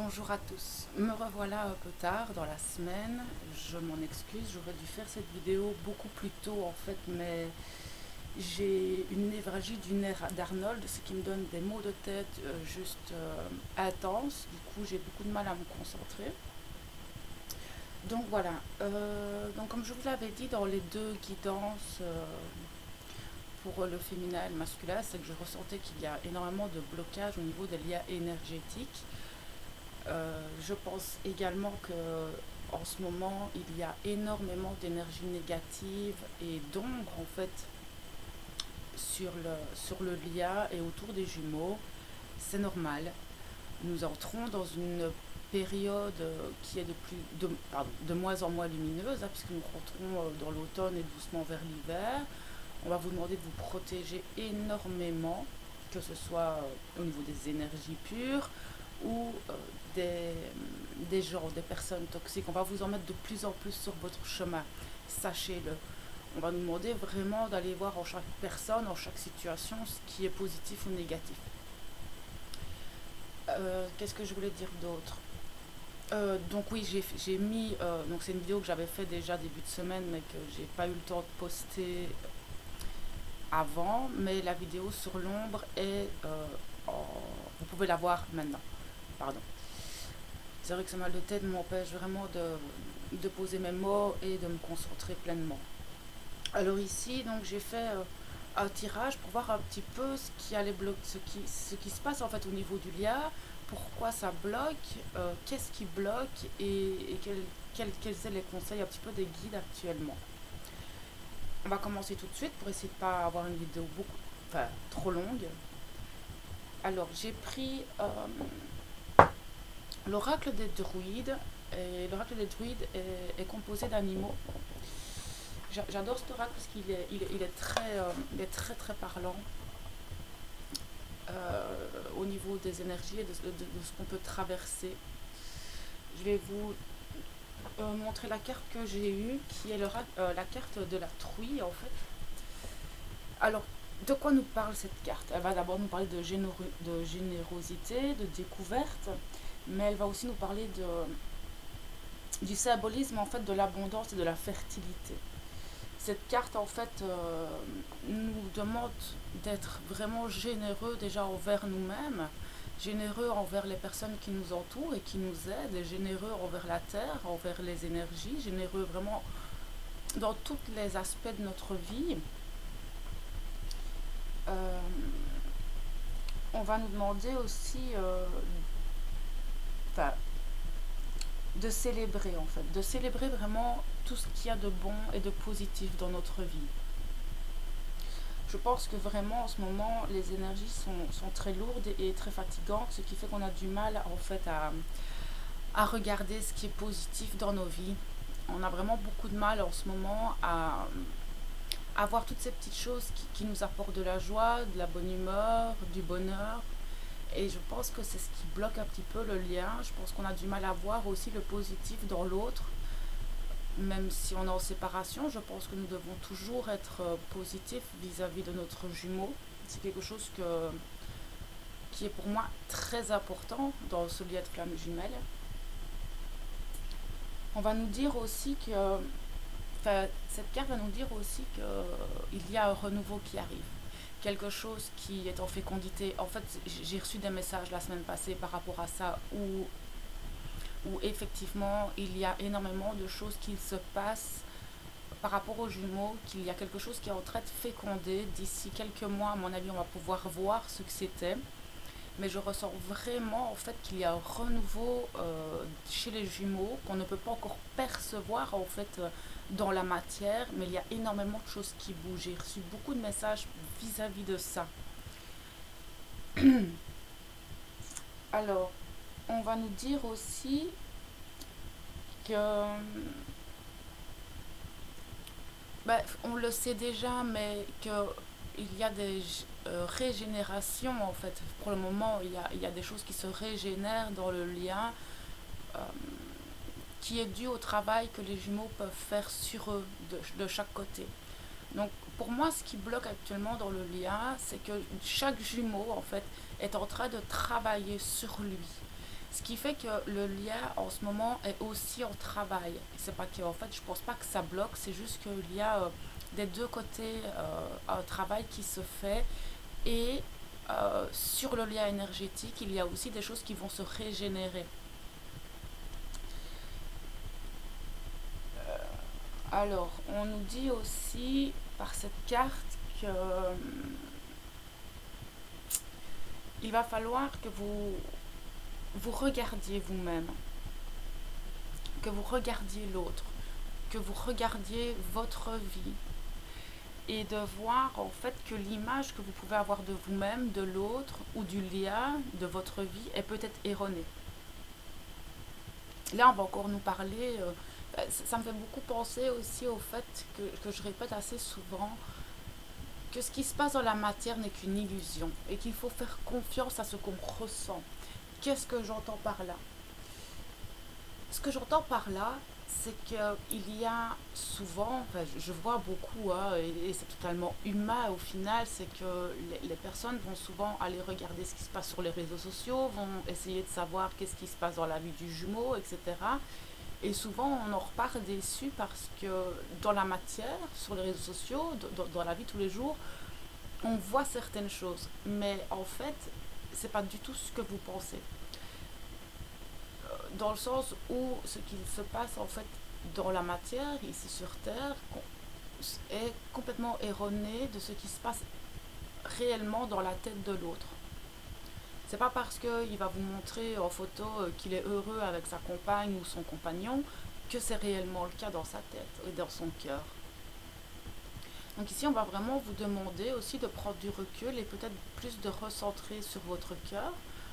Bonjour à tous, me revoilà un peu tard dans la semaine, je m'en excuse, j'aurais dû faire cette vidéo beaucoup plus tôt en fait, mais j'ai une névralgie du nerf d'Arnold, ce qui me donne des maux de tête intenses, du coup j'ai beaucoup de mal à me concentrer. Donc voilà, donc comme je vous l'avais dit dans les deux guidances pour le féminin et le masculin, c'est que je ressentais qu'il y a énormément de blocage au niveau des liens énergétiques. Je pense également que en ce moment, il y a énormément d'énergie négative et d'ombre en fait sur le lien et autour des jumeaux. C'est normal. Nous entrons dans une période qui est de moins en moins lumineuse, hein, puisque nous rentrons dans l'automne et doucement vers l'hiver. On va vous demander de vous protéger énormément, que ce soit au niveau des énergies pures ou des, des gens, des personnes toxiques. On va vous en mettre de plus en plus sur votre chemin, sachez-le. On va nous demander vraiment d'aller voir en chaque personne, en chaque situation, ce qui est positif ou négatif. Qu'est-ce que je voulais dire d'autre? Donc oui, j'ai mis, donc c'est une vidéo que j'avais fait déjà début de semaine, mais que j'ai pas eu le temps de poster avant, mais la vidéo sur l'ombre est, vous pouvez la voir maintenant. Pardon. C'est vrai que ce mal de tête m'empêche vraiment de poser mes mots et de me concentrer pleinement. Alors ici, donc j'ai fait un tirage pour voir un petit peu ce qui se passe en fait au niveau du lien, pourquoi ça bloque, qu'est-ce qui bloque et quels sont les conseils un petit peu des guides actuellement. On va commencer tout de suite pour essayer de ne pas avoir une vidéo trop longue. Alors j'ai pris l'oracle des druides. Et l'oracle des druides est composé d'animaux. J'adore cet oracle parce qu'il est très très parlant au niveau des énergies et de ce qu'on peut traverser. Je vais vous montrer la carte que j'ai eue, qui est la carte de la truie en fait. Alors, de quoi nous parle cette carte? Elle va d'abord nous parler de générosité, de découverte, mais elle va aussi nous parler du symbolisme en fait de l'abondance et de la fertilité. Cette carte en fait nous demande d'être vraiment généreux déjà envers nous-mêmes, généreux envers les personnes qui nous entourent et qui nous aident, et généreux envers la terre, envers les énergies, généreux vraiment dans tous les aspects de notre vie. Euh, on va nous demander aussi de célébrer en fait, de célébrer vraiment tout ce qu'il y a de bon et de positif dans notre vie. Je pense que vraiment en ce moment les énergies sont très lourdes et très fatigantes, ce qui fait qu'on a du mal en fait à regarder ce qui est positif dans nos vies. On a vraiment beaucoup de mal en ce moment à voir toutes ces petites choses qui nous apportent de la joie, de la bonne humeur, du bonheur. Et je pense que c'est ce qui bloque un petit peu le lien. Je pense qu'on a du mal à voir aussi le positif dans l'autre. Même si on est en séparation, je pense que nous devons toujours être positifs vis-à-vis de notre jumeau. C'est quelque chose qui est pour moi très important dans ce lien de flamme jumelle. On va nous dire aussi que, cette carte va nous dire aussi qu'il y a un renouveau qui arrive. Quelque chose qui est en fécondité. En fait, j'ai reçu des messages la semaine passée par rapport à ça où effectivement il y a énormément de choses qui se passent par rapport aux jumeaux, qu'il y a quelque chose qui est en train de féconder. D'ici quelques mois, à mon avis, on va pouvoir voir ce que c'était. Mais je ressens vraiment en fait qu'il y a un renouveau chez les jumeaux qu'on ne peut pas encore percevoir en fait dans la matière, mais il y a énormément de choses qui bougent. J'ai reçu beaucoup de messages vis-à-vis de ça. Alors, on va nous dire aussi que, on le sait déjà, mais qu'il y a des régénérations en fait. Pour le moment, il y a des choses qui se régénèrent dans le lien, euh, qui est dû au travail que les jumeaux peuvent faire sur eux de chaque côté. Donc pour moi, ce qui bloque actuellement dans le lien, c'est que chaque jumeau en fait est en train de travailler sur lui. Ce qui fait que le lien en ce moment est aussi en travail. C'est pas que, en fait, je pense pas que ça bloque, c'est juste qu'il y a des deux côtés un travail qui se fait et sur le lien énergétique, il y a aussi des choses qui vont se régénérer. Alors, on nous dit aussi par cette carte que il va falloir que vous regardiez vous-même, que vous regardiez l'autre, que vous regardiez votre vie et de voir en fait que l'image que vous pouvez avoir de vous-même, de l'autre ou du lien de votre vie est peut-être erronée. Là, on va encore nous parler, ça me fait beaucoup penser aussi au fait que je répète assez souvent, que ce qui se passe dans la matière n'est qu'une illusion et qu'il faut faire confiance à ce qu'on ressent. Qu'est-ce que j'entends par là? Ce que j'entends par là, c'est qu'il y a souvent, enfin, je vois beaucoup, hein, et c'est totalement humain au final, c'est que les personnes vont souvent aller regarder ce qui se passe sur les réseaux sociaux, vont essayer de savoir qu'est-ce qui se passe dans la vie du jumeau, etc. Et souvent, on en repart déçu parce que dans la matière, sur les réseaux sociaux, dans la vie tous les jours, on voit certaines choses. Mais en fait, c'est pas du tout ce que vous pensez. Dans le sens où ce qu'il se passe en fait dans la matière, ici sur Terre, est complètement erroné de ce qui se passe réellement dans la tête de l'autre. C'est pas parce qu'il va vous montrer en photo qu'il est heureux avec sa compagne ou son compagnon que c'est réellement le cas dans sa tête et dans son cœur. Donc ici, on va vraiment vous demander aussi de prendre du recul et peut-être plus de recentrer sur votre cœur.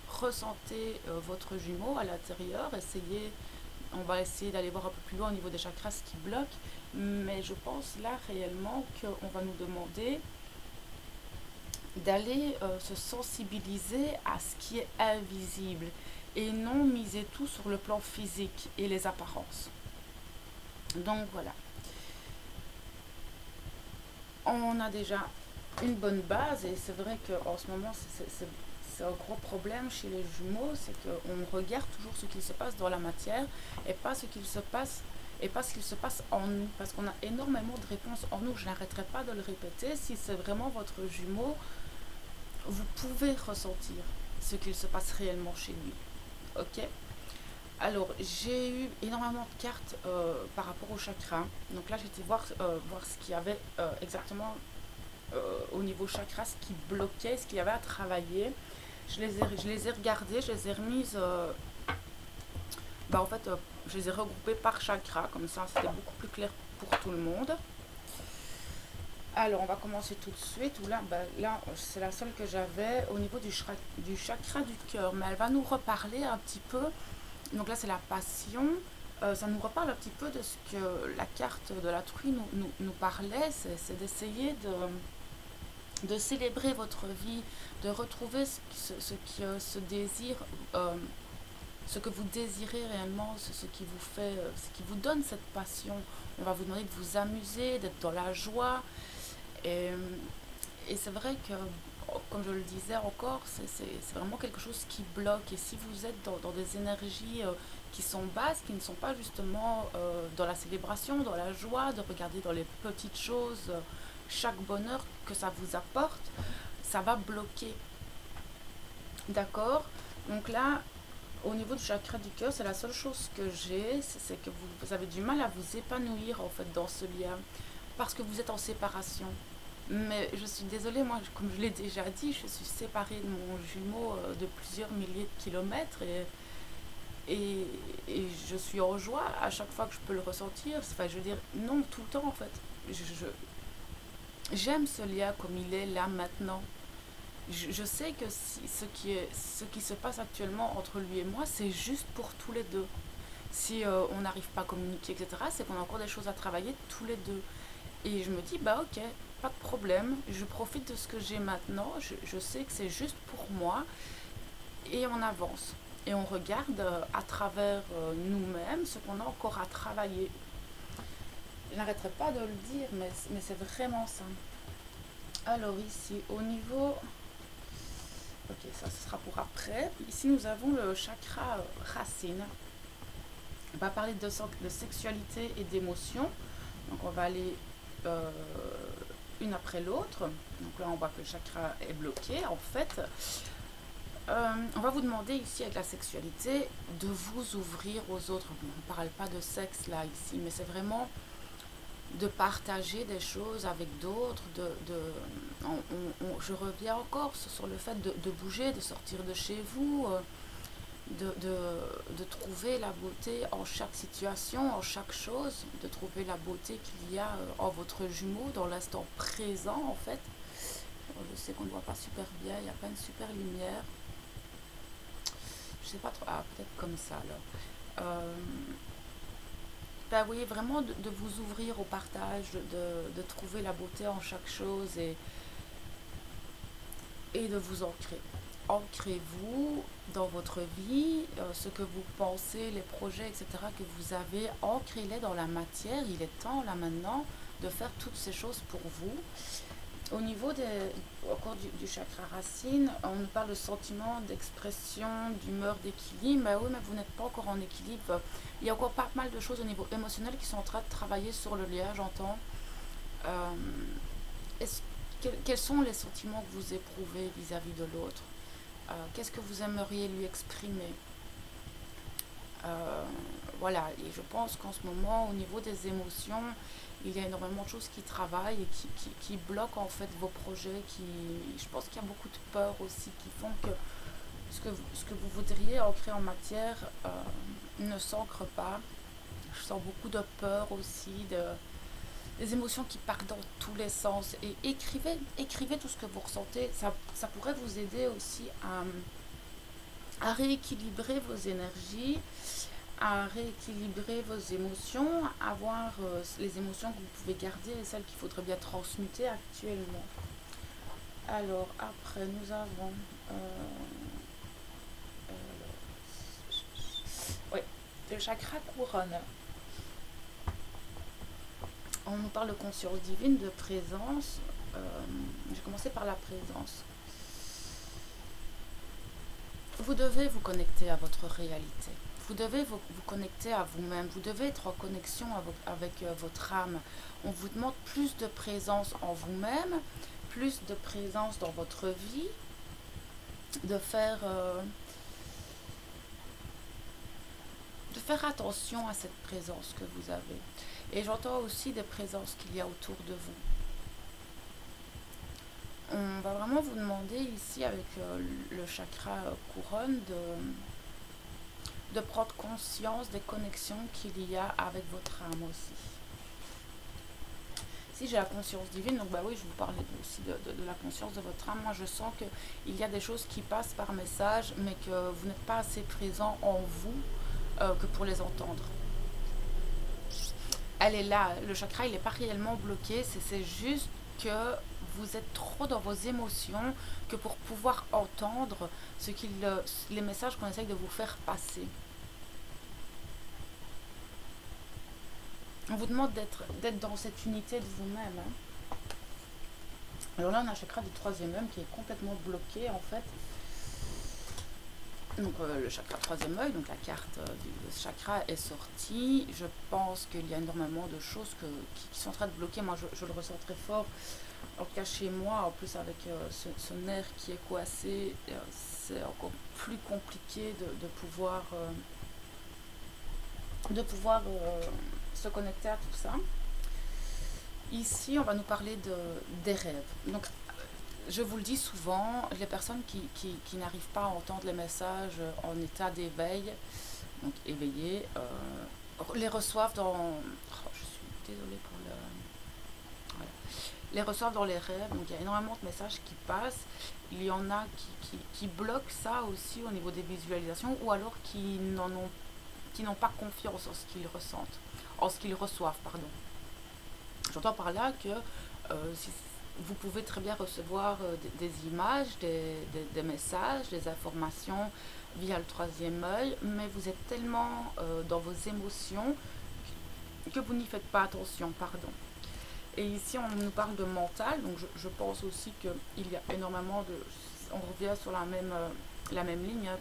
Ressentez votre jumeau à l'intérieur. On va essayer d'aller voir un peu plus loin au niveau des chakras ce qui bloque. Mais je pense là réellement qu'on va nous demander d'aller se sensibiliser à ce qui est invisible et non miser tout sur le plan physique et les apparences. Donc voilà. On a déjà une bonne base et c'est vrai qu'en ce moment c'est un gros problème chez les jumeaux, c'est qu'on regarde toujours ce qui se passe dans la matière et pas ce qu'il se passe en nous, parce qu'on a énormément de réponses en nous. Je n'arrêterai pas de le répéter. Si c'est vraiment votre jumeau, vous pouvez ressentir ce qu'il se passe réellement chez lui. Ok? Alors, j'ai eu énormément de cartes par rapport au chakra. Donc là, j'étais voir ce qu'il y avait exactement au niveau chakra, ce qui bloquait, ce qu'il y avait à travailler. Je les ai regardées, je les ai remises. En fait, je les ai regroupées par chakra, comme ça, c'était beaucoup plus clair pour tout le monde. Alors, on va commencer tout de suite. Là, c'est la seule que j'avais au niveau du chakra du cœur. Mais elle va nous reparler un petit peu. Donc là, c'est la passion. Ça nous reparle un petit peu de ce que la carte de la truie nous parlait. C'est d'essayer de célébrer votre vie, de retrouver ce désir, ce que vous désirez réellement, ce qui vous fait, ce qui vous donne cette passion. On va vous demander de vous amuser, d'être dans la joie. Et, et c'est vrai que, comme je le disais encore, c'est vraiment quelque chose qui bloque. Et si vous êtes dans des énergies qui sont basses, qui ne sont pas justement dans la célébration, dans la joie, de regarder dans les petites choses, chaque bonheur que ça vous apporte, ça va bloquer. D'accord? Donc là, au niveau du chakra du cœur, c'est la seule chose que j'ai, c'est que vous avez du mal à vous épanouir en fait dans ce lien, parce que vous êtes en séparation. Mais je suis désolée, moi, comme je l'ai déjà dit, je suis séparée de mon jumeau de plusieurs milliers de kilomètres et je suis en joie à chaque fois que je peux le ressentir. Enfin, je veux dire, non, tout le temps en fait. J'aime ce lien comme il est là maintenant. Je sais que ce qui se passe actuellement entre lui et moi, c'est juste pour tous les deux. Si on n'arrive pas à communiquer, etc., c'est qu'on a encore des choses à travailler tous les deux. Et je me dis, bah ok, pas de problème, je profite de ce que j'ai maintenant, je sais que c'est juste pour moi, et on avance. Et on regarde à travers nous-mêmes ce qu'on a encore à travailler. Je n'arrêterai pas de le dire, mais c'est vraiment ça. Alors ici, au niveau Ok, ça ce sera pour après. Ici nous avons le chakra racine. On va parler de sexualité et d'émotion. Donc on va aller euh, une après l'autre. Donc là on voit que le chakra est bloqué en fait. On va vous demander ici avec la sexualité de vous ouvrir aux autres. Bon, on ne parle pas de sexe là ici, mais c'est vraiment de partager des choses avec d'autres. Je reviens encore sur le fait de bouger, de sortir de chez vous, de trouver la beauté en chaque situation, en chaque chose, de trouver la beauté qu'il y a en votre jumeau, dans l'instant présent en fait. Je sais qu'on ne voit pas super bien, il n'y a pas une super lumière. Je sais pas trop, ah peut-être comme ça alors. Ben oui, vraiment de vous ouvrir au partage, de trouver la beauté en chaque chose et de vous ancrer. Ancrez-vous dans votre vie, ce que vous pensez, les projets, etc. que vous avez, ancrez-les dans la matière. Il est temps là maintenant de faire toutes ces choses pour vous. Au niveau encore du chakra racine, on nous parle de sentiment, d'expression, d'humeur, d'équilibre. Ben oui, mais vous n'êtes pas encore en équilibre. Il y a encore pas mal de choses au niveau émotionnel qui sont en train de travailler sur le lien, j'entends. Euh, quels sont les sentiments que vous éprouvez vis-à-vis de l'autre? Qu'est-ce que vous aimeriez lui exprimer? Euh, voilà, et je pense qu'en ce moment, au niveau des émotions, il y a énormément de choses qui travaillent et qui bloquent en fait vos projets. Je pense qu'il y a beaucoup de peurs aussi qui font que ce que vous voudriez ancrer en matière ne s'ancre pas. Je sens beaucoup de peur aussi, des émotions qui partent dans tous les sens. Et écrivez tout ce que vous ressentez. Ça pourrait vous aider aussi à rééquilibrer vos énergies, à rééquilibrer vos émotions, à voir les émotions que vous pouvez garder et celles qu'il faudrait bien transmuter actuellement. Alors, après, nous avons... oui, le chakra couronne. On nous parle de conscience divine, de présence. Je vais commencer par la présence. Vous devez vous connecter à votre réalité. Vous devez vous connecter à vous-même. Vous devez être en connexion avec votre âme. On vous demande plus de présence en vous-même, plus de présence dans votre vie, de faire attention à cette présence que vous avez. Et j'entends aussi des présences qu'il y a autour de vous. On va vraiment vous demander ici avec le chakra couronne de prendre conscience des connexions qu'il y a avec votre âme aussi. Si j'ai la conscience divine, donc bah oui, je vous parlais aussi de la conscience de votre âme. Moi, je sens qu'il y a des choses qui passent par message, mais que vous n'êtes pas assez présent en vous que pour les entendre. Elle est là, le chakra, il n'est pas réellement bloqué, c'est juste que vous êtes trop dans vos émotions que pour pouvoir entendre les messages qu'on essaye de vous faire passer. On vous demande d'être dans cette unité de vous-même. Hein. Alors là, on a un chakra du troisième œil qui est complètement bloqué en fait. Donc le chakra troisième œil, donc la carte du chakra est sortie. Je pense qu'il y a énormément de choses qui sont en train de bloquer. Moi, je le ressens très fort. En tout cas, chez moi, en plus avec ce nerf qui est coincé, c'est encore plus compliqué de pouvoir se connecter à tout ça. Ici, on va nous parler des rêves. Donc, je vous le dis souvent, les personnes qui n'arrivent pas à entendre les messages en état d'éveil, donc éveillés, les reçoivent dans... Oh, je suis désolée pour le... Voilà. Les reçoivent dans les rêves, donc il y a énormément de messages qui passent. Il y en a qui bloquent ça aussi au niveau des visualisations, ou alors qui n'ont pas confiance en ce qu'ils ressentent, en ce qu'ils reçoivent, pardon. J'entends par là que si vous pouvez très bien recevoir des images, des messages, des informations via le troisième œil, mais vous êtes tellement dans vos émotions que vous n'y faites pas attention, pardon. Et ici, on nous parle de mental, donc je pense aussi qu'il y a énormément de... on revient sur la même ligne, hein,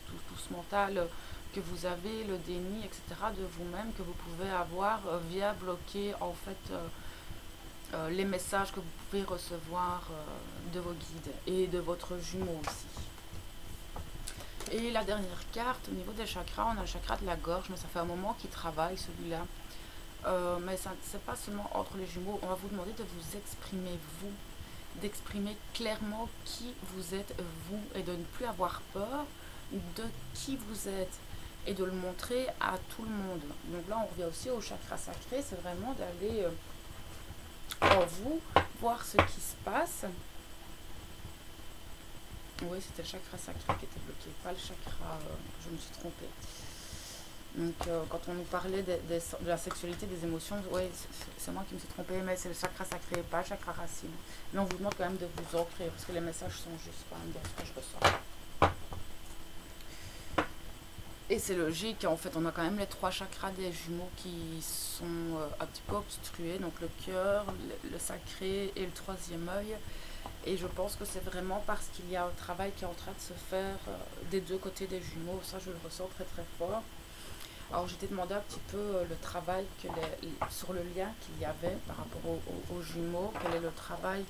tout ce mental que vous avez, le déni, etc. de vous-même que vous pouvez avoir via bloquer en fait les messages que vous pouvez recevoir de vos guides et de votre jumeau aussi. Et la dernière carte, au niveau des chakras, on a le chakra de la gorge, mais ça fait un moment qu'il travaille celui-là. Mais c'est pas seulement entre les jumeaux, on va vous demander de vous exprimer vous, d'exprimer clairement qui vous êtes vous et de ne plus avoir peur de qui vous êtes et de le montrer à tout le monde. Donc là on revient aussi au chakra sacré, c'est vraiment d'aller en vous, voir ce qui se passe. Oui, c'était le chakra sacré qui était bloqué, pas le chakra, je me suis trompée. Donc quand on nous parlait de la sexualité, des émotions, oui, c'est moi qui me suis trompée, mais c'est le chakra sacré, pas le chakra racine. Mais on vous demande quand même de vous ancrer, parce que les messages sont juste quand même dans ce que je ressens. Et c'est logique, en fait, on a quand même les 3 chakras des jumeaux qui sont un petit peu obstrués, donc le cœur, le sacré et le 3e œil. Et je pense que c'est vraiment parce qu'il y a un travail qui est en train de se faire des 2 côtés des jumeaux, ça je le ressens très très fort. Alors j'étais demandé un petit peu le travail sur le lien qu'il y avait par rapport aux jumeaux, quel est le travail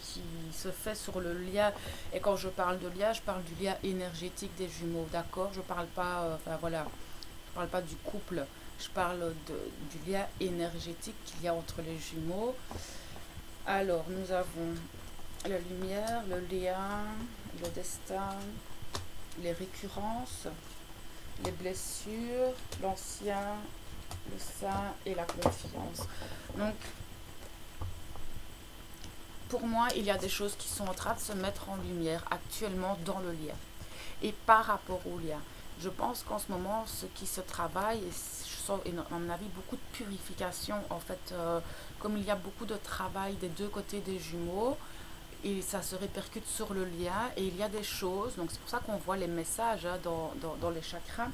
qui se fait sur le lien. Et quand je parle de lien, je parle du lien énergétique des jumeaux, d'accord? Je parle pas, je parle pas du couple, je parle du lien énergétique qu'il y a entre les jumeaux. Alors nous avons la lumière, le lien, le destin, les récurrences, les blessures, l'ancien, le saint et la confiance. Donc, pour moi, il y a des choses qui sont en train de se mettre en lumière actuellement dans le lien. Et par rapport au lien, je pense qu'en ce moment, ce qui se travaille, et je sens à mon avis beaucoup de purification, en fait, comme il y a beaucoup de travail des 2 côtés des jumeaux, et ça se répercute sur le lien, et il y a des choses, donc c'est pour ça qu'on voit les messages hein, dans les chakras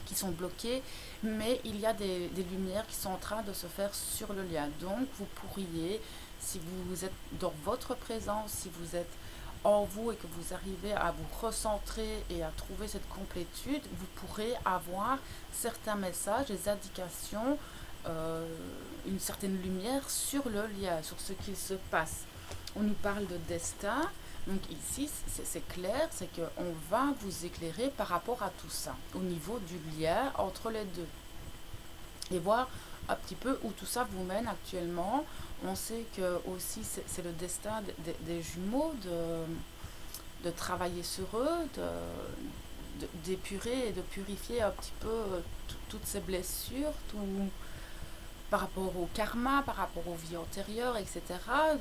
qui sont bloqués, mais il y a des lumières qui sont en train de se faire sur le lien. Donc vous pourriez, si vous êtes dans votre présence, si vous êtes en vous et que vous arrivez à vous recentrer et à trouver cette complétude, vous pourrez avoir certains messages, des indications, une certaine lumière sur le lien, sur ce qu'il se passe. On nous parle de destin, donc ici c'est clair, c'est qu'on va vous éclairer par rapport à tout ça, au niveau du lien entre les deux. Et voir un petit peu où tout ça vous mène actuellement. On sait que aussi c'est le destin des jumeaux de travailler sur eux, d'épurer et de purifier un petit peu toutes ces blessures, par rapport au karma, par rapport aux vies antérieures, etc.,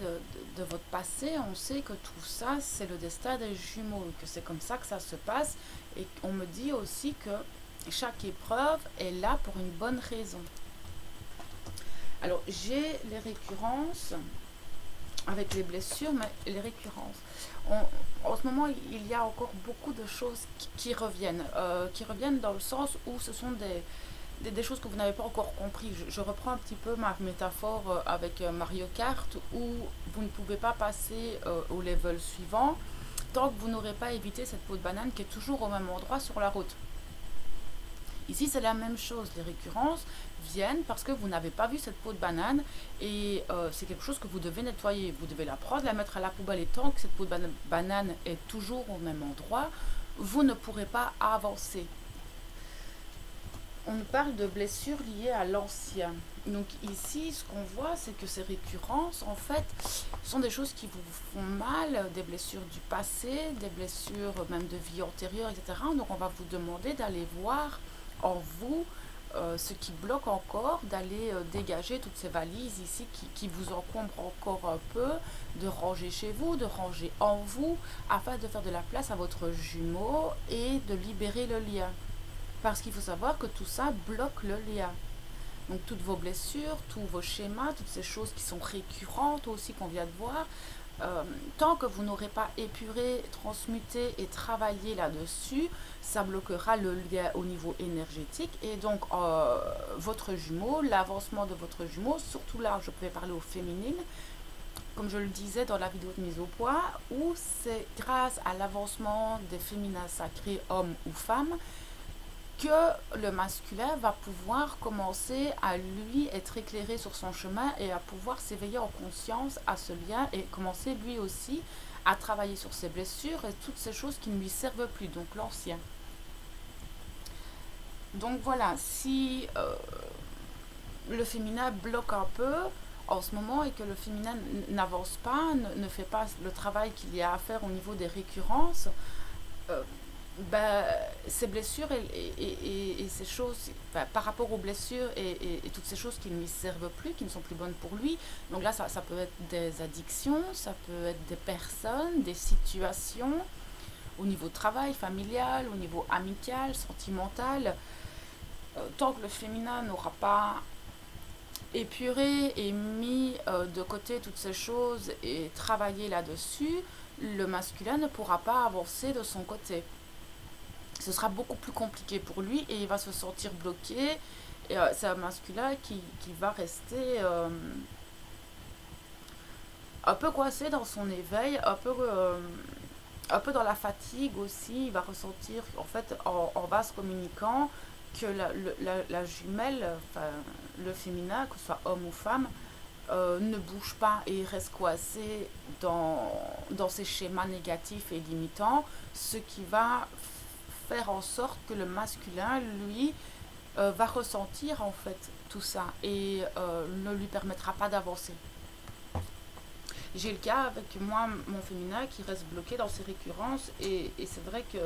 de votre passé. On sait que tout ça, c'est le destin des jumeaux, que c'est comme ça que ça se passe. Et on me dit aussi que chaque épreuve est là pour une bonne raison. Alors, j'ai les récurrences avec les blessures, mais les récurrences. En ce moment, il y a encore beaucoup de choses qui reviennent dans le sens où ce sont des choses que vous n'avez pas encore compris. Je reprends un petit peu ma métaphore avec Mario Kart, où vous ne pouvez pas passer au level suivant tant que vous n'aurez pas évité cette peau de banane qui est toujours au même endroit sur la route. Ici, c'est la même chose. Les récurrences viennent parce que vous n'avez pas vu cette peau de banane et c'est quelque chose que vous devez nettoyer. Vous devez la prendre, la mettre à la poubelle et tant que cette peau de banane est toujours au même endroit, vous ne pourrez pas avancer. On parle de blessures liées à l'ancien. Donc ici, ce qu'on voit, c'est que ces récurrences, en fait, sont des choses qui vous font mal, des blessures du passé, des blessures même de vie antérieure, etc. Donc on va vous demander d'aller voir en vous ce qui bloque encore, d'aller dégager toutes ces valises ici qui vous encombrent encore un peu, de ranger chez vous, de ranger en vous, afin de faire de la place à votre jumeau et de libérer le lien. Parce qu'il faut savoir que tout ça bloque le lien. Donc toutes vos blessures, tous vos schémas, toutes ces choses qui sont récurrentes aussi qu'on vient de voir, tant que vous n'aurez pas épuré, transmuté et travaillé là-dessus, ça bloquera le lien au niveau énergétique et donc votre jumeau, l'avancement de votre jumeau, surtout là je peux parler au féminin, comme je le disais dans la vidéo de mise au point, où c'est grâce à l'avancement des féminins sacrés, hommes ou femmes, que le masculin va pouvoir commencer à lui être éclairé sur son chemin et à pouvoir s'éveiller en conscience à ce lien et commencer lui aussi à travailler sur ses blessures et toutes ces choses qui ne lui servent plus, donc l'ancien. Donc voilà, si le féminin bloque un peu en ce moment et que le féminin n'avance pas, ne fait pas le travail qu'il y a à faire au niveau des récurrences, euh, ben, ces blessures et ces choses, ben, par rapport aux blessures et toutes ces choses qui ne lui servent plus, qui ne sont plus bonnes pour lui, donc là ça peut être des addictions, ça peut être des personnes, des situations, au niveau travail, familial, au niveau amical, sentimental, tant que le féminin n'aura pas épuré et mis de côté toutes ces choses et travaillé là-dessus, le masculin ne pourra pas avancer de son côté. Ce sera beaucoup plus compliqué pour lui et il va se sentir bloqué. Et c'est un masculin qui va rester un peu coincé dans son éveil, un peu dans la fatigue aussi. Il va ressentir en fait en vase communicant que la jumelle, enfin, le féminin, que ce soit homme ou femme, ne bouge pas et reste coincé dans ces schémas négatifs et limitants, ce qui va faire en sorte que le masculin, lui, va ressentir en fait tout ça et ne lui permettra pas d'avancer. J'ai le cas avec moi, mon féminin, qui reste bloqué dans ses récurrences et c'est vrai que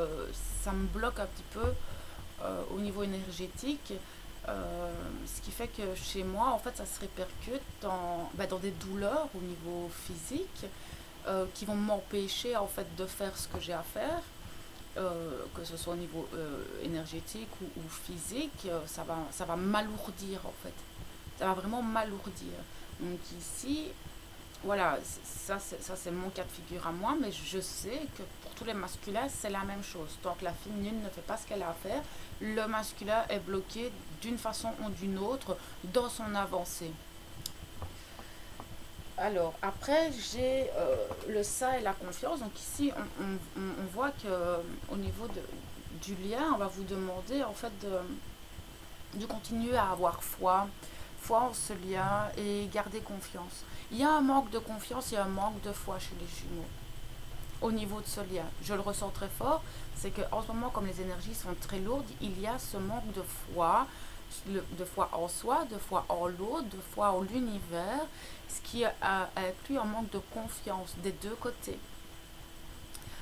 ça me bloque un petit peu au niveau énergétique. Ce qui fait que chez moi, en fait, ça se répercute dans des douleurs au niveau physique qui vont m'empêcher en fait de faire ce que j'ai à faire, que ce soit au niveau énergétique ou physique, ça va m'alourdir en fait. Ça va vraiment m'alourdir. Donc ici, voilà, ça c'est mon cas de figure à moi, mais je sais que pour tous les masculins, c'est la même chose. Tant que la féminine ne fait pas ce qu'elle a à faire, le masculin est bloqué d'une façon ou d'une autre dans son avancée. Alors, après, j'ai le ça et la confiance. Donc ici, on voit que au niveau du lien, on va vous demander en fait de continuer à avoir foi en ce lien et garder confiance. Il y a un manque de confiance, il y a un manque de foi chez les jumeaux au niveau de ce lien. Je le ressens très fort, c'est qu'en ce moment, comme les énergies sont très lourdes, il y a ce manque de foi en soi, de foi en l'autre, de foi en l'univers, ce qui inclut un manque de confiance des deux côtés.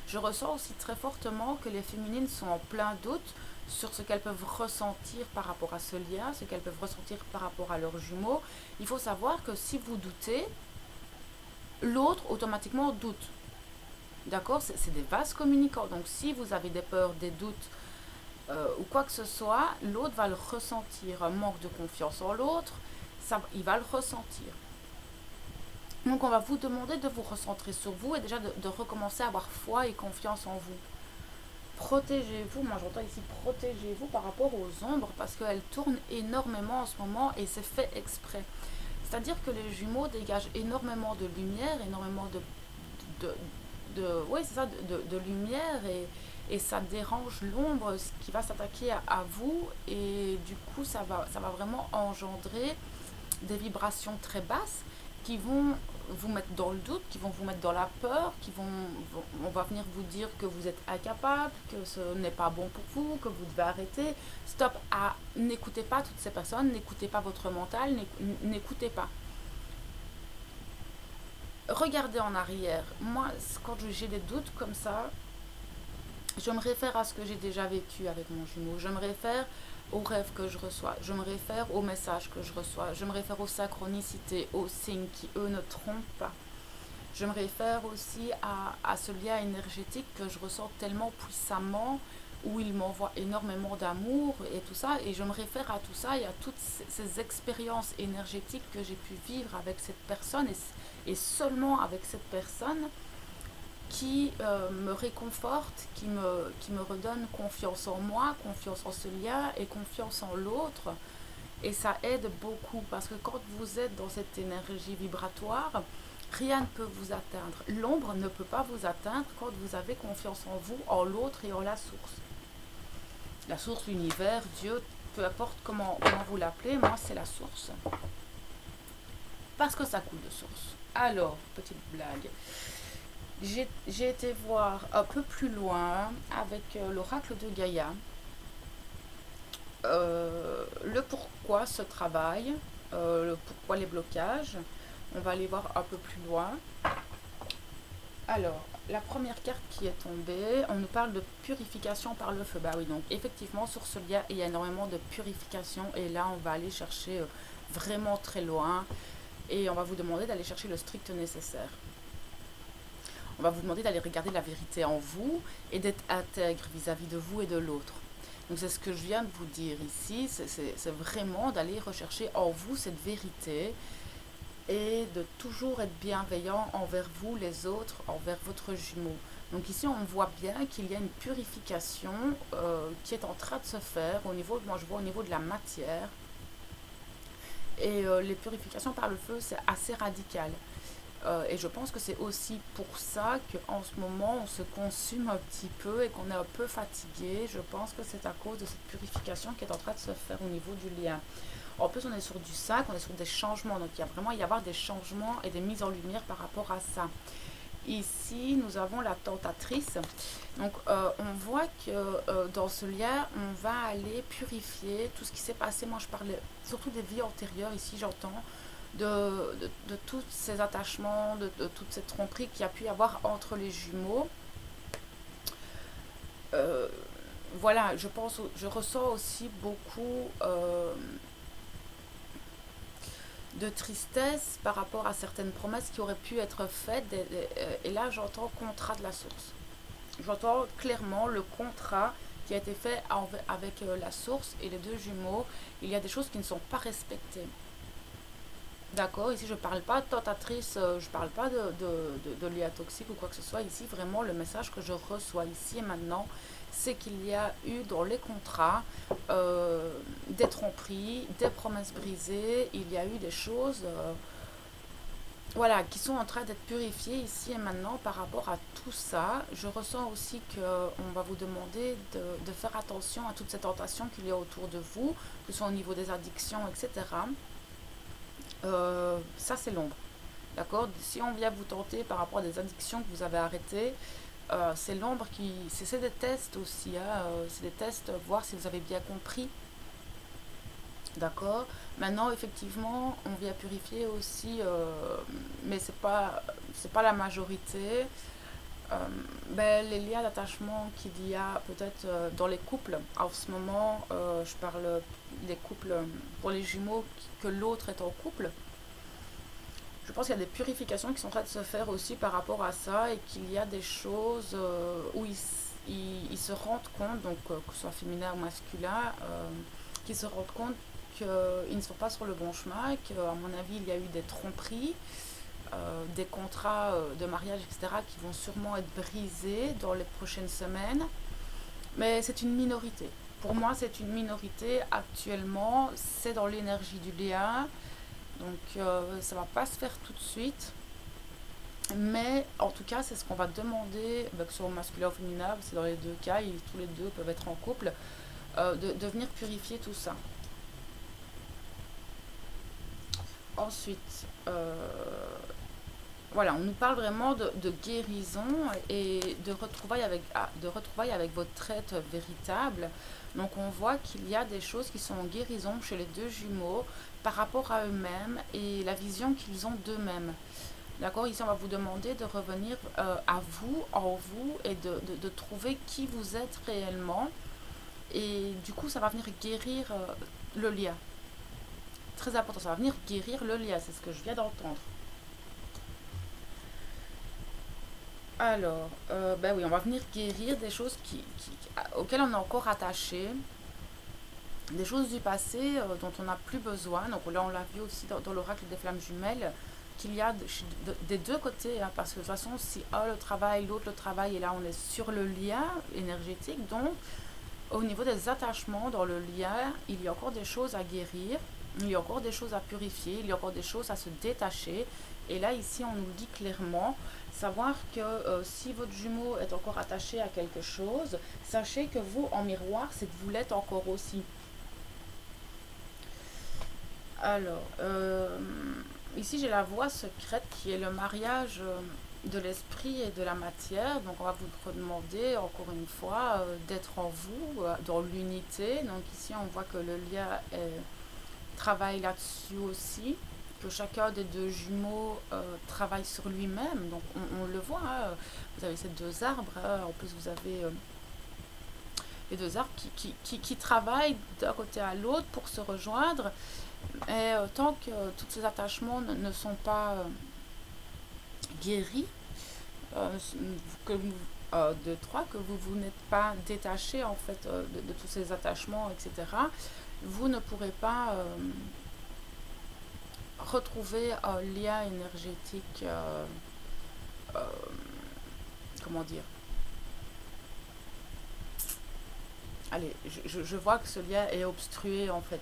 Je ressens aussi très fortement que les féminines sont en plein doute sur ce qu'elles peuvent ressentir par rapport à ce lien, ce qu'elles peuvent ressentir par rapport à leurs jumeaux. Il faut savoir que si vous doutez, l'autre automatiquement doute. D'accord? C'est des vases communicants. Donc si vous avez des peurs, des doutes ou quoi que ce soit, l'autre va le ressentir. Un manque de confiance en l'autre, il va le ressentir. Donc on va vous demander de vous recentrer sur vous et déjà de recommencer à avoir foi et confiance en vous. Protégez-vous, moi j'entends ici protégez-vous par rapport aux ombres parce qu'elles tournent énormément en ce moment et c'est fait exprès. C'est-à-dire que les jumeaux dégagent énormément de lumière, énormément oui, c'est ça, de lumière et ça dérange l'ombre, ce qui va s'attaquer à vous et du coup ça va vraiment engendrer des vibrations très basses qui vont vous mettre dans le doute, qui vont vous mettre dans la peur, on va venir vous dire que vous êtes incapable, que ce n'est pas bon pour vous, que vous devez arrêter. Stop, n'écoutez pas toutes ces personnes, n'écoutez pas votre mental, n'écoutez pas. Regardez en arrière. Moi, quand j'ai des doutes comme ça, je me réfère à ce que j'ai déjà vécu avec mon jumeau. Je me réfère aux rêves que je reçois. Je me réfère aux messages que je reçois. Je me réfère aux synchronicités, aux signes qui, eux, ne trompent pas. Je me réfère aussi à ce lien énergétique que je ressens tellement puissamment, où il m'envoie énormément d'amour et tout ça. Et je me réfère à tout ça et à toutes ces expériences énergétiques que j'ai pu vivre avec cette personne et seulement avec cette personne qui me réconforte, qui me redonne confiance en moi, confiance en ce lien et confiance en l'autre. Et ça aide beaucoup parce que quand vous êtes dans cette énergie vibratoire, Rien ne peut vous atteindre. L'ombre ne peut pas vous atteindre quand vous avez confiance en vous, en l'autre et en la source. La source, l'univers, Dieu, peu importe comment vous l'appelez, moi c'est la source. Parce que ça coule de source. Alors, petite blague. J'ai été voir un peu plus loin avec l'oracle de Gaïa le pourquoi ce travail, le pourquoi les blocages. On va aller voir un peu plus loin. Alors, la première carte qui est tombée, on nous parle de purification par le feu. Bah oui, donc effectivement, sur ce lien, il y a énormément de purification. Et là, on va aller chercher vraiment très loin. Et on va vous demander d'aller chercher le strict nécessaire. On va vous demander d'aller regarder la vérité en vous et d'être intègre vis-à-vis de vous et de l'autre. Donc c'est ce que je viens de vous dire ici, c'est vraiment d'aller rechercher en vous cette vérité et de toujours être bienveillant envers vous, les autres, envers votre jumeau. Donc ici, on voit bien qu'il y a une purification qui est en train de se faire au niveau, moi je vois au niveau de la matière. Et les purifications par le feu, c'est assez radical. Et je pense que c'est aussi pour ça qu'en ce moment, on se consume un petit peu et qu'on est un peu fatigué. Je pense que c'est à cause de cette purification qui est en train de se faire au niveau du lien. En plus, on est sur du sac, on est sur des changements. Donc, il y a vraiment y avoir des changements et des mises en lumière par rapport à ça. Ici, nous avons la tentatrice. Donc, on voit que dans ce lien, on va aller purifier tout ce qui s'est passé. Moi, je parlais surtout des vies antérieures. Ici, j'entends de tous ces attachements, de toute cette tromperie qu'il y a pu y avoir entre les jumeaux. Voilà, je ressens aussi beaucoup de tristesse par rapport à certaines promesses qui auraient pu être faites. Et là, j'entends contrat de la source. J'entends clairement le contrat qui a été fait avec la source et les deux jumeaux. Il y a des choses qui ne sont pas respectées. D'accord, ici je ne parle pas de tentatrice, je ne parle pas de lien toxique ou quoi que ce soit. Ici, vraiment, le message que je reçois ici et maintenant, c'est qu'il y a eu dans les contrats des tromperies, des promesses brisées. Il y a eu des choses voilà, qui sont en train d'être purifiées ici et maintenant par rapport à tout ça. Je ressens aussi qu'on va vous demander de faire attention à toutes ces tentations qu'il y a autour de vous, que ce soit au niveau des addictions, etc. Ça c'est l'ombre, d'accord. Si on vient vous tenter par rapport à des addictions que vous avez arrêtées, c'est l'ombre qui, c'est des tests aussi, hein, c'est des tests, voir si vous avez bien compris, d'accord. Maintenant effectivement on vient purifier aussi, mais c'est pas la majorité. Les liens d'attachement qu'il y a peut-être dans les couples en ce moment, je parle des couples pour les jumeaux que l'autre est en couple. Je pense qu'il y a des purifications qui sont en train de se faire aussi par rapport à ça et qu'il y a des choses où ils se rendent compte, donc que ce soit féminin ou masculin, qu'ils se rendent compte qu'ils ne sont pas sur le bon chemin, qu'à mon avis il y a eu des tromperies, des contrats de mariage, etc., qui vont sûrement être brisés dans les prochaines semaines. Mais c'est une minorité. Pour moi, c'est une minorité actuellement. C'est dans l'énergie du lien. Donc, ça ne va pas se faire tout de suite. Mais en tout cas, c'est ce qu'on va demander, que ce soit au masculin ou au féminin, c'est dans les deux cas, tous les deux peuvent être en couple, de venir purifier tout ça. Ensuite, voilà, on nous parle vraiment de guérison et de retrouvailles avec votre être véritable. Donc on voit qu'il y a des choses qui sont en guérison chez les deux jumeaux par rapport à eux-mêmes et la vision qu'ils ont d'eux-mêmes. D'accord, ici on va vous demander de revenir à vous, en vous, et de trouver qui vous êtes réellement. Et du coup, ça va venir guérir le lien. Très important, ça va venir guérir le lien, c'est ce que je viens d'entendre. Alors, oui, on va venir guérir des choses auxquelles on est encore attaché, des choses du passé dont on n'a plus besoin. Donc là, on l'a vu aussi dans l'oracle des flammes jumelles, qu'il y a des deux côtés, hein, parce que de toute façon, si un le travail, l'autre le travail, et là, on est sur le lien énergétique. Donc, au niveau des attachements dans le lien, il y a encore des choses à guérir, il y a encore des choses à purifier, il y a encore des choses à se détacher. Et là, ici, on nous le dit clairement, savoir que si votre jumeau est encore attaché à quelque chose, sachez que vous, en miroir, c'est que vous l'êtes encore aussi. Alors, ici, j'ai la voie secrète qui est le mariage de l'esprit et de la matière. Donc, on va vous demander, encore une fois, d'être en vous, dans l'unité. Donc, ici, on voit que le lien travaille là-dessus aussi, que chacun des deux jumeaux travaille sur lui-même. Donc on le voit, hein, vous avez ces deux arbres, hein, en plus vous avez les deux arbres qui travaillent d'un côté à l'autre pour se rejoindre. Et tant que tous ces attachements ne sont pas guéris, que vous, deux, trois, que vous n'êtes pas détaché en fait de tous ces attachements, etc., vous ne pourrez pas retrouver un lien énergétique, euh, comment dire, allez, je vois que ce lien est obstrué en fait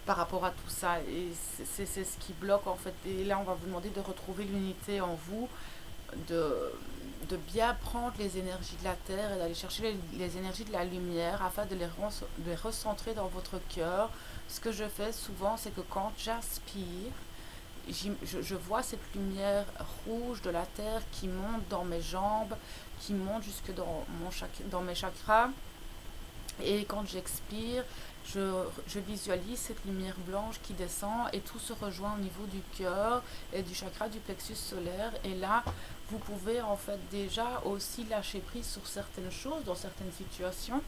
par rapport à tout ça, et c'est ce qui bloque en fait. Et là on va vous demander de retrouver l'unité en vous, de, de bien prendre les énergies de la terre et d'aller chercher les énergies de la lumière afin de les recentrer dans votre cœur. Ce que je fais souvent, c'est que quand j'aspire, je vois cette lumière rouge de la terre qui monte dans mes jambes, qui monte jusque dans mes chakras. Et quand j'expire, je visualise cette lumière blanche qui descend et tout se rejoint au niveau du cœur et du chakra du plexus solaire. Et là, vous pouvez en fait déjà aussi lâcher prise sur certaines choses, dans certaines situations.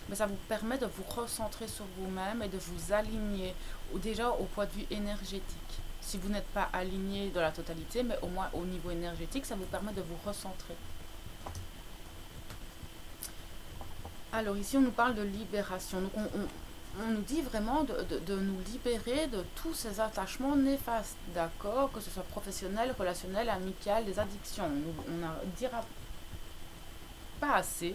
Mais ça vous permet de vous recentrer sur vous-même et de vous aligner déjà au point de vue énergétique. Si vous n'êtes pas aligné dans la totalité, mais au moins au niveau énergétique, ça vous permet de vous recentrer. Alors ici, on nous parle de libération. Donc on nous dit vraiment de nous libérer de tous ces attachements néfastes, d'accord, que ce soit professionnel, relationnel, amical, des addictions. On ne dira pas assez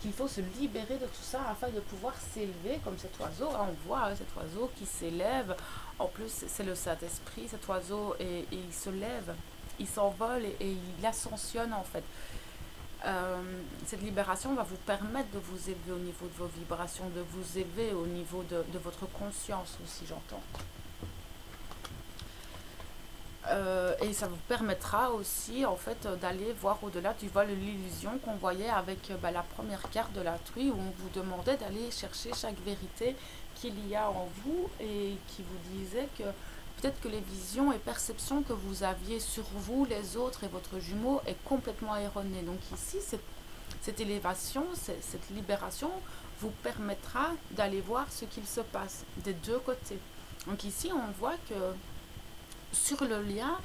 qu'il faut se libérer de tout ça afin de pouvoir s'élever comme cet oiseau. Hein, on voit cet oiseau qui s'élève. En plus, c'est le Saint-Esprit, cet oiseau, et il se lève, il s'envole et il ascensionne en fait. Cette libération va vous permettre de vous élever au niveau de vos vibrations, de vous élever au niveau de votre conscience aussi, j'entends. Et ça vous permettra aussi en fait d'aller voir au-delà du vol de l'illusion qu'on voyait avec la première carte de la truie, où on vous demandait d'aller chercher chaque vérité qu'il y a en vous et qui vous disait que peut-être que les visions et perceptions que vous aviez sur vous, les autres et votre jumeau est complètement erronée. Donc ici, cette élévation, cette libération vous permettra d'aller voir ce qu'il se passe des deux côtés. Donc ici, on voit que sur le lien,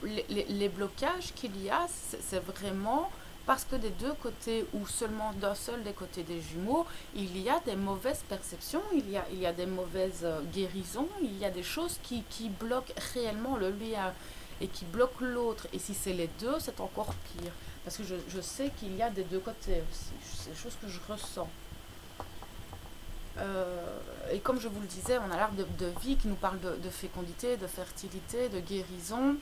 les blocages qu'il y a, c'est vraiment parce que des deux côtés, ou seulement d'un seul des côtés des jumeaux, il y a des mauvaises perceptions, il y a des mauvaises guérisons, il y a des choses qui bloquent réellement le lien et qui bloquent l'autre. Et si c'est les deux, c'est encore pire. Parce que je sais qu'il y a des deux côtés aussi. C'est des choses que je ressens. Et comme je vous le disais, on a l'art de vie qui nous parle de fécondité, de fertilité, de guérison,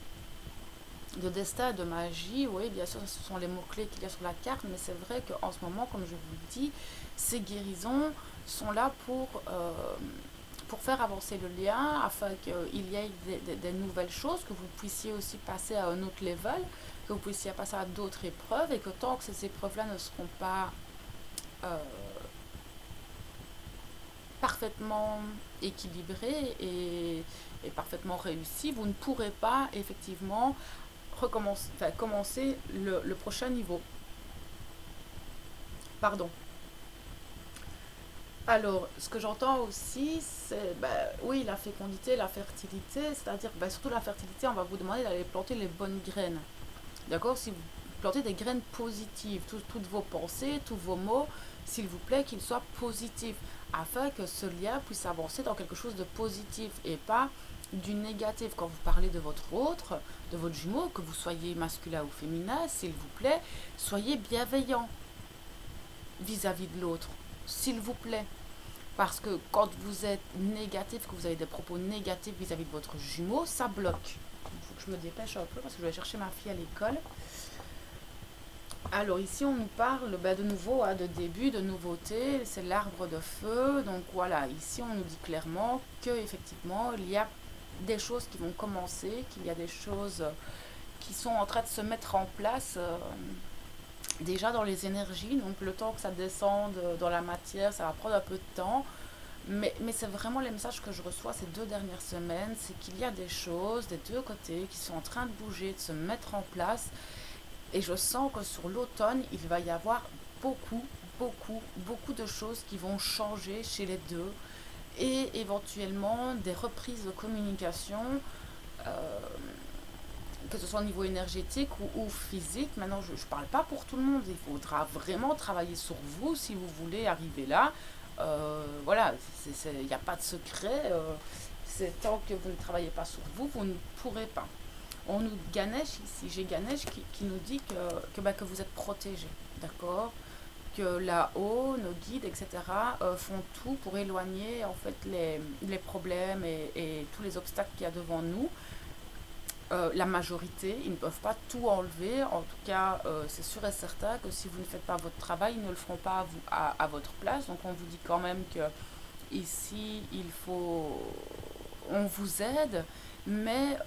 de destin, de magie. Oui, bien sûr, ce sont les mots-clés qu'il y a sur la carte, mais c'est vrai qu'en ce moment, comme je vous le dis, ces guérisons sont là pour faire avancer le lien, afin qu'il y ait des nouvelles choses, que vous puissiez aussi passer à un autre level, que vous puissiez passer à d'autres épreuves, et que tant que ces épreuves-là ne seront pas parfaitement équilibré et parfaitement réussi, vous ne pourrez pas effectivement commencer le prochain niveau. Pardon. Alors, ce que j'entends aussi, c'est, oui, la fécondité, la fertilité, c'est-à-dire, surtout la fertilité, on va vous demander d'aller planter les bonnes graines. D'accord? Si vous plantez des graines positives, toutes vos pensées, tous vos mots, s'il vous plaît, qu'ils soient positifs, afin que ce lien puisse avancer dans quelque chose de positif et pas du négatif. Quand vous parlez de votre autre, de votre jumeau, que vous soyez masculin ou féminin, s'il vous plaît, soyez bienveillant vis-à-vis de l'autre, s'il vous plaît. Parce que quand vous êtes négatif, que vous avez des propos négatifs vis-à-vis de votre jumeau, ça bloque. je me dépêche un peu parce que je vais chercher ma fille à l'école. Alors ici on nous parle de nouveau de début, de nouveauté, c'est l'arbre de feu. Donc voilà, ici on nous dit clairement qu'effectivement il y a des choses qui vont commencer, qu'il y a des choses qui sont en train de se mettre en place déjà dans les énergies. Donc le temps que ça descende dans la matière, ça va prendre un peu de temps. Mais c'est vraiment les messages que je reçois ces 2 dernières semaines, c'est qu'il y a des choses des deux côtés qui sont en train de bouger, de se mettre en place. Et je sens que sur l'automne, il va y avoir beaucoup de choses qui vont changer chez les deux. Et éventuellement des reprises de communication, euh, que ce soit au niveau énergétique ou physique. Maintenant, je ne parle pas pour tout le monde. Il faudra vraiment travailler sur vous si vous voulez arriver là. Voilà, il n'y a pas de secret. C'est tant que vous ne travaillez pas sur vous, vous ne pourrez pas. On nous Ganesh ici, j'ai Ganesh qui nous dit que vous êtes protégé, d'accord? Que là-haut, nos guides, etc., font tout pour éloigner en fait les problèmes et tous les obstacles qu'il y a devant nous. La majorité, ils ne peuvent pas tout enlever. En tout cas, c'est sûr et certain que si vous ne faites pas votre travail, ils ne le feront pas à votre place. Donc on vous dit quand même que ici, on vous aide, mais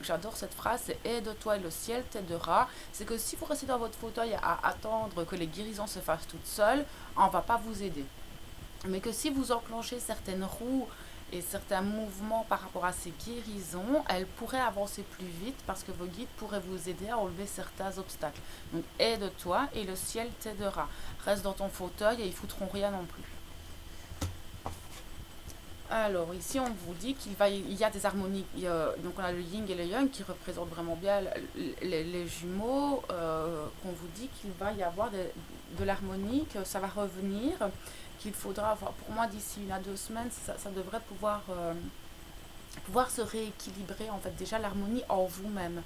j'adore cette phrase, c'est aide-toi et le ciel t'aidera. C'est que si vous restez dans votre fauteuil à attendre que les guérisons se fassent toutes seules, on ne va pas vous aider. Mais que si vous enclenchez certaines roues et certains mouvements par rapport à ces guérisons, elles pourraient avancer plus vite parce que vos guides pourraient vous aider à enlever certains obstacles. Donc aide-toi et le ciel t'aidera. Reste dans ton fauteuil et ils foutront rien non plus. Alors ici on vous dit il y a des harmonies, donc on a le yin et le yang qui représentent vraiment bien les jumeaux, qu'on vous dit qu'il va y avoir de l'harmonie, que ça va revenir, qu'il faudra avoir, pour moi d'ici 1 à 2 semaines, ça devrait pouvoir se rééquilibrer en fait déjà l'harmonie en vous-même.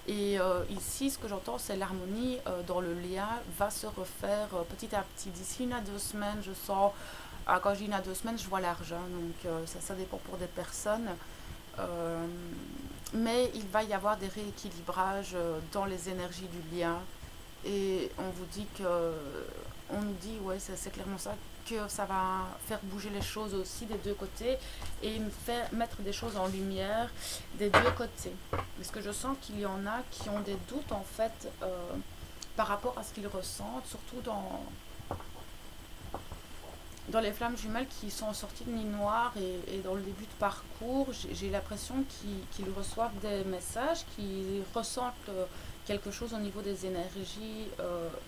Et ici, ce que j'entends, c'est l'harmonie dans le lien va se refaire petit à petit. D'ici 1 à 2 semaines, je sens, quand je dis 1 à 2 semaines, je vois l'argent, donc ça dépend pour des personnes. Euh, mais il va y avoir des rééquilibrages dans les énergies du lien. Et on vous dit on nous dit, ouais, c'est clairement ça, que ça va faire bouger les choses aussi des deux côtés et mettre des choses en lumière des deux côtés. Parce que je sens qu'il y en a qui ont des doutes en fait par rapport à ce qu'ils ressentent, surtout dans les flammes jumelles qui sont sorties de Nuit Noire et dans le début de parcours, j'ai l'impression qu'ils reçoivent des messages, qu'ils ressentent quelque chose au niveau des énergies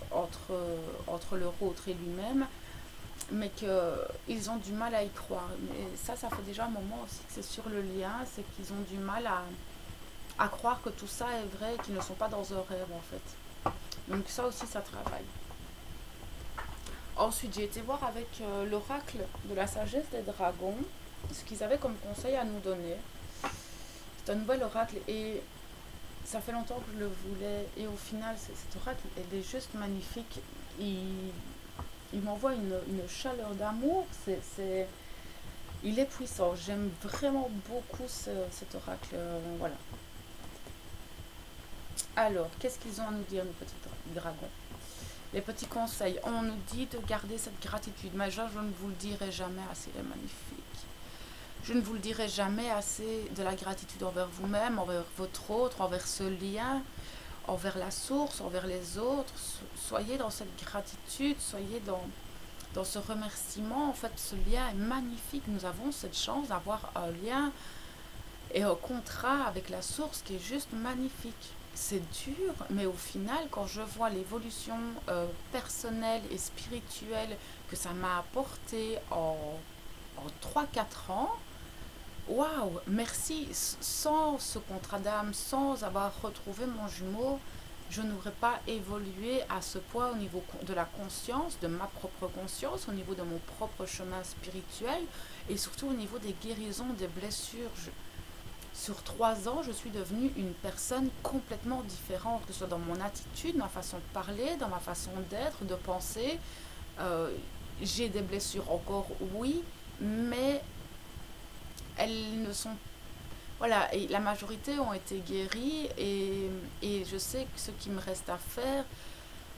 entre leur autre et lui-même, mais qu'ils ont du mal à y croire. Mais ça fait déjà un moment aussi que c'est sur le lien, c'est qu'ils ont du mal à croire que tout ça est vrai et qu'ils ne sont pas dans un rêve en fait. Donc ça aussi, ça travaille. Ensuite, j'ai été voir avec l'oracle de la sagesse des dragons, ce qu'ils avaient comme conseil à nous donner. C'est un nouvel oracle et ça fait longtemps que je le voulais. Et au final, cet oracle, elle est juste magnifique. Il m'envoie une chaleur d'amour. Il est puissant. J'aime vraiment beaucoup cet oracle. Voilà. Alors, qu'est-ce qu'ils ont à nous dire, nos petits dragons? Les petits conseils. On nous dit de garder cette gratitude. Mais je ne vous le dirai jamais assez, elle est magnifique. Je ne vous le dirai jamais assez de la gratitude envers vous-même, envers votre autre, envers ce lien, envers la source, envers les autres. Soyez dans cette gratitude, soyez dans ce remerciement. En fait, ce lien est magnifique. Nous avons cette chance d'avoir un lien et un contrat avec la source qui est juste magnifique. C'est dur, mais au final, quand je vois l'évolution personnelle et spirituelle que ça m'a apporté en 3 4 ans, waouh, merci. Sans ce contrat d'âme, sans avoir retrouvé mon jumeau, je n'aurais pas évolué à ce point au niveau de la conscience, de ma propre conscience, au niveau de mon propre chemin spirituel et surtout au niveau des guérisons, des blessures. Sur 3 ans, je suis devenue une personne complètement différente, que ce soit dans mon attitude, ma façon de parler, dans ma façon d'être, de penser. J'ai des blessures encore, oui, mais elles ne sont voilà, et la majorité ont été guéris et je sais que ce qui me reste à faire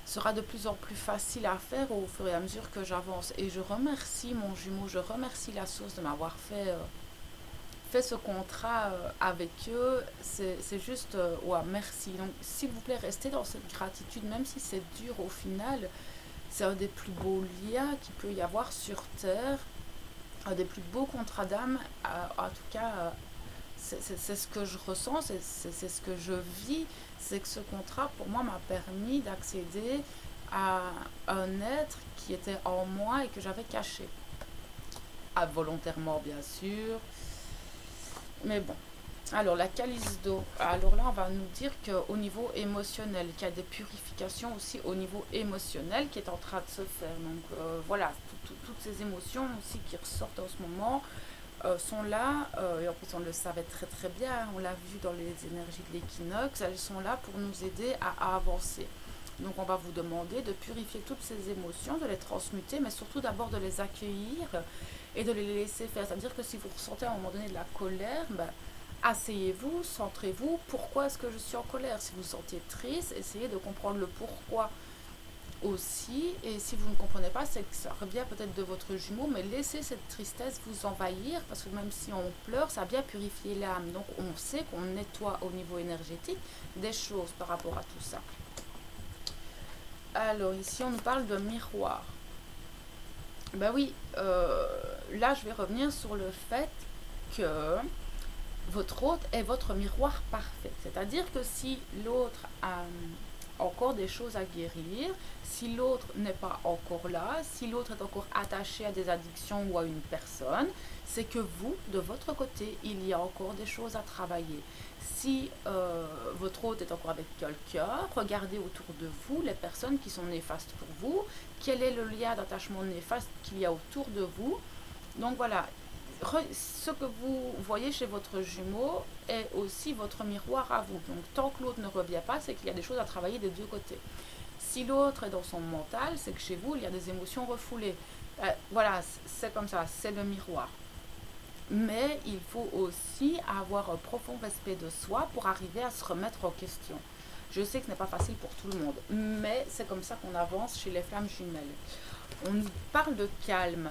sera de plus en plus facile à faire au fur et à mesure que j'avance. Et je remercie mon jumeau, je remercie la source de m'avoir fait ce contrat avec eux. C'est juste, ouais, merci. Donc, s'il vous plaît, restez dans cette gratitude, même si c'est dur au final. C'est un des plus beaux liens qu'il peut y avoir sur Terre, un des plus beaux contrats d'âme. En tout cas, c'est ce que je ressens, c'est ce que je vis. C'est que ce contrat, pour moi, m'a permis d'accéder à un être qui était en moi et que j'avais caché. Volontairement, bien sûr. Mais bon. Alors, la calice d'eau. Alors là, on va nous dire qu'au niveau émotionnel, qu'il y a des purifications aussi au niveau émotionnel qui est en train de se faire. Donc, voilà, toutes ces émotions aussi qui ressortent en ce moment sont là, et en plus on le savait très très bien, on l'a vu dans les énergies de l'équinoxe, elles sont là pour nous aider à avancer. Donc on va vous demander de purifier toutes ces émotions, de les transmuter, mais surtout d'abord de les accueillir et de les laisser faire. C'est-à-dire que si vous ressentez à un moment donné de la colère, ben, asseyez-vous, centrez-vous, pourquoi est-ce que je suis en colère? Si vous vous sentez triste, essayez de comprendre le pourquoi aussi, et si vous ne comprenez pas, c'est que ça revient peut-être de votre jumeau, mais laissez cette tristesse vous envahir, parce que même si on pleure, ça vient purifier l'âme. Donc on sait qu'on nettoie au niveau énergétique des choses par rapport à tout ça. Alors ici on nous parle de miroir. Ben oui, là je vais revenir sur le fait que votre hôte est votre miroir parfait. C'est-à-dire que si l'autre a encore des choses à guérir, si l'autre n'est pas encore là, si l'autre est encore attaché à des addictions ou à une personne, c'est que vous, de votre côté, il y a encore des choses à travailler. Si votre hôte est encore avec quelqu'un, regardez autour de vous les personnes qui sont néfastes pour vous, quel est le lien d'attachement néfaste qu'il y a autour de vous. Donc voilà, ce que vous voyez chez votre jumeau est aussi votre miroir à vous. Donc tant que l'autre ne revient pas, c'est qu'il y a des choses à travailler des deux côtés. Si l'autre est dans son mental, c'est que chez vous, il y a des émotions refoulées. Voilà, c'est comme ça, c'est le miroir. Mais il faut aussi avoir un profond respect de soi pour arriver à se remettre en question. Je sais que ce n'est pas facile pour tout le monde, mais c'est comme ça qu'on avance chez les flammes jumelles. On nous parle de calme.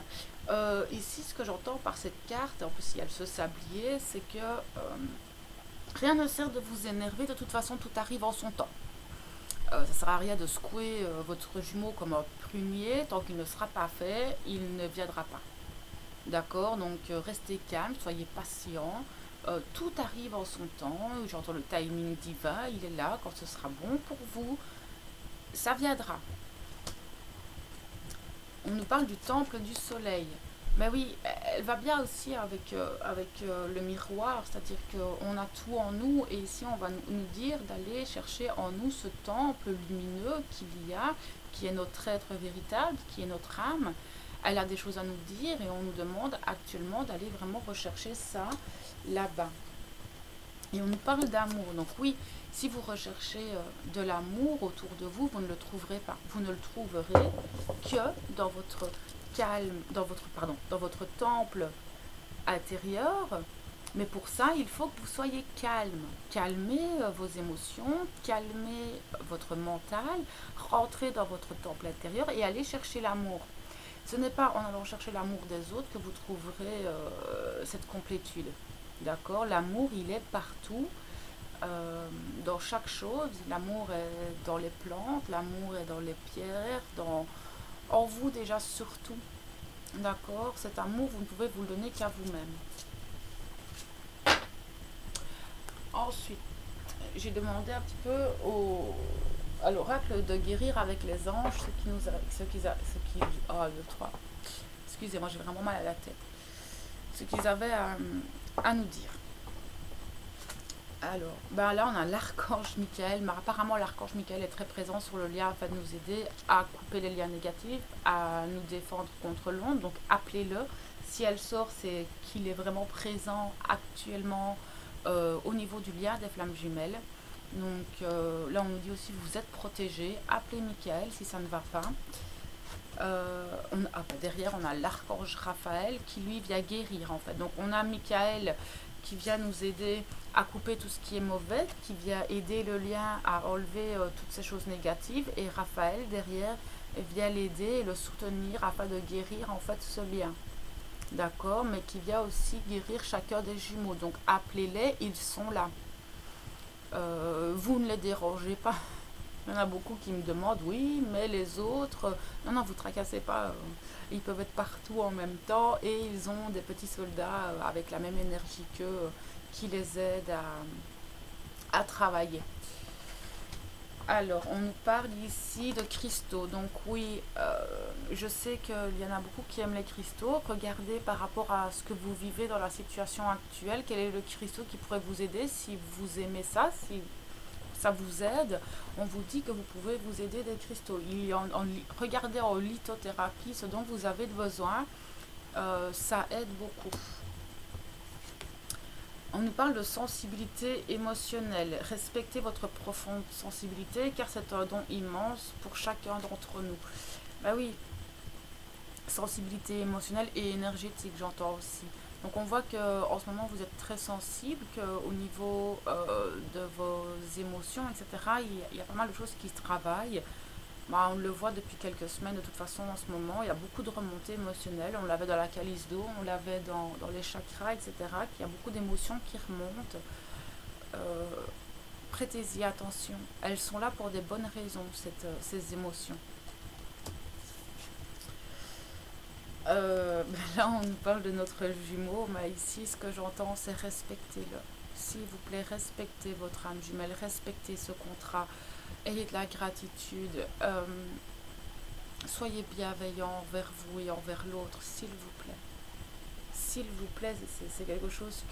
Ici, ce que j'entends par cette carte, en plus il y a ce sablier, c'est que rien ne sert de vous énerver, de toute façon tout arrive en son temps. Ça ne sert à rien de secouer votre jumeau comme un prunier, tant qu'il ne sera pas fait, il ne viendra pas. D'accord, donc restez calme, soyez patient, tout arrive en son temps, j'entends le timing divin, il est là quand ce sera bon pour vous, ça viendra. On nous parle du temple du soleil. Mais oui, elle va bien aussi avec le miroir, c'est-à-dire qu'on a tout en nous et ici on va nous dire d'aller chercher en nous ce temple lumineux qu'il y a, qui est notre être véritable, qui est notre âme. Elle a des choses à nous dire et on nous demande actuellement d'aller vraiment rechercher ça là-bas. Et on nous parle d'amour. Donc oui, si vous recherchez de l'amour autour de vous, vous ne le trouverez pas. Vous ne le trouverez que dans votre calme, dans votre temple intérieur. Mais pour ça, il faut que vous soyez calme. Calmez vos émotions, calmez votre mental, rentrez dans votre temple intérieur et allez chercher l'amour. Ce n'est pas en allant chercher l'amour des autres que vous trouverez cette complétude. D'accord? L'amour, il est partout, dans chaque chose. L'amour est dans les plantes, l'amour est dans les pierres, en vous déjà surtout. D'accord? Cet amour, vous ne pouvez vous le donner qu'à vous-même. Ensuite, j'ai demandé un petit peu à l'oracle de guérir avec les anges excusez-moi, j'ai vraiment mal à la tête. Ce qu'ils avaient à nous dire. Alors, ben là on a l'archange Michael, mais apparemment l'archange Michael est très présent sur le lien afin de nous aider à couper les liens négatifs, à nous défendre contre l'onde, donc appelez-le. Si elle sort, c'est qu'il est vraiment présent actuellement au niveau du lien des flammes jumelles. Donc là on nous dit aussi vous êtes protégé, appelez Michael si ça ne va pas. Derrière on a l'archange Raphaël qui lui vient guérir en fait. Donc on a Michael qui vient nous aider à couper tout ce qui est mauvais, qui vient aider le lien à enlever toutes ces choses négatives. Et Raphaël, derrière, vient l'aider et le soutenir afin de guérir en fait ce lien. D'accord, mais qui vient aussi guérir chacun des jumeaux. Donc appelez-les, ils sont là. Vous ne les dérangez pas. Il y en a beaucoup qui me demandent, oui, mais les autres, non, non, vous tracassez pas. Ils peuvent être partout en même temps et ils ont des petits soldats avec la même énergie qu'eux qui les aident à travailler. Alors, on nous parle ici de cristaux. Donc oui, je sais qu'il y en a beaucoup qui aiment les cristaux. Regardez par rapport à ce que vous vivez dans la situation actuelle, quel est le cristaux qui pourrait vous aider si vous aimez ça, si ça vous aide. On vous dit que vous pouvez vous aider des cristaux. Regardez en lithothérapie ce dont vous avez besoin. Ça aide beaucoup. On nous parle de sensibilité émotionnelle. Respectez votre profonde sensibilité car c'est un don immense pour chacun d'entre nous. Bah oui, sensibilité émotionnelle et énergétique, j'entends aussi. Donc on voit qu'en ce moment vous êtes très sensible, qu'au niveau de vos émotions, etc., il y a pas mal de choses qui se travaillent. Bah, on le voit depuis quelques semaines de toute façon en ce moment. Il y a beaucoup de remontées émotionnelles. On l'avait dans la calice d'eau, on l'avait dans les chakras, etc. Il y a beaucoup d'émotions qui remontent. Euh, Prêtez-y attention. Elles sont là pour des bonnes raisons, ces émotions. Là, on nous parle de notre jumeau, mais ici, ce que j'entends, c'est respectez-le. S'il vous plaît, respectez votre âme jumelle, respectez ce contrat, ayez de la gratitude, soyez bienveillant envers vous et envers l'autre, s'il vous plaît. S'il vous plaît, c'est quelque chose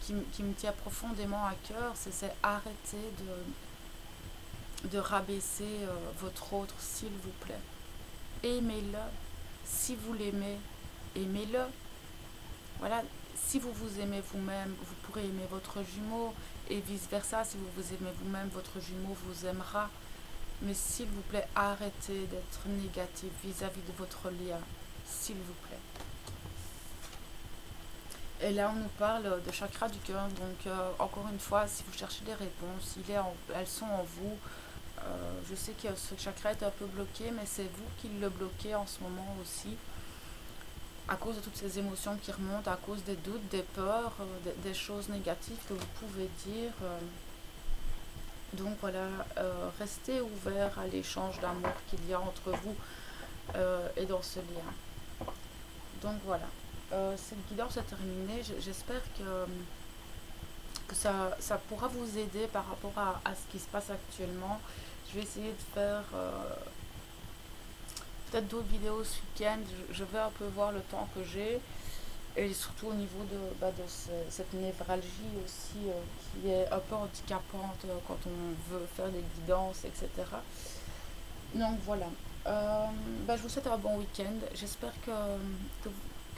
qui me tient profondément à cœur, c'est arrêter de rabaisser votre autre, s'il vous plaît. Aimez-le. Si vous l'aimez, aimez-le. Voilà, si vous vous aimez vous-même, vous pourrez aimer votre jumeau et vice-versa. Si vous vous aimez vous-même, votre jumeau vous aimera. Mais s'il vous plaît, arrêtez d'être négatif vis-à-vis de votre lien. S'il vous plaît. Et là, on nous parle de chakra du cœur. Donc, encore une fois, si vous cherchez des réponses, elles sont en vous. Je sais que ce chakra est un peu bloqué, mais c'est vous qui le bloquez en ce moment aussi, à cause de toutes ces émotions qui remontent, à cause des doutes, des peurs, des choses négatives que vous pouvez dire. Donc voilà, restez ouvert à l'échange d'amour qu'il y a entre vous et dans ce lien. Donc voilà, cette guidance est terminée. J'espère que ça pourra vous aider par rapport à ce qui se passe actuellement. Je vais essayer de faire peut-être d'autres vidéos ce week-end. Je vais un peu voir le temps que j'ai. Et surtout au niveau de cette névralgie aussi qui est un peu handicapante quand on veut faire des guidances, etc. Donc voilà. Je vous souhaite un bon week-end. J'espère que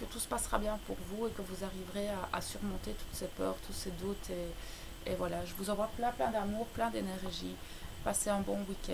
tout se passera bien pour vous et que vous arriverez à surmonter toutes ces peurs, tous ces doutes. Et voilà, je vous envoie plein d'amour, plein d'énergie. Passez un bon week-end.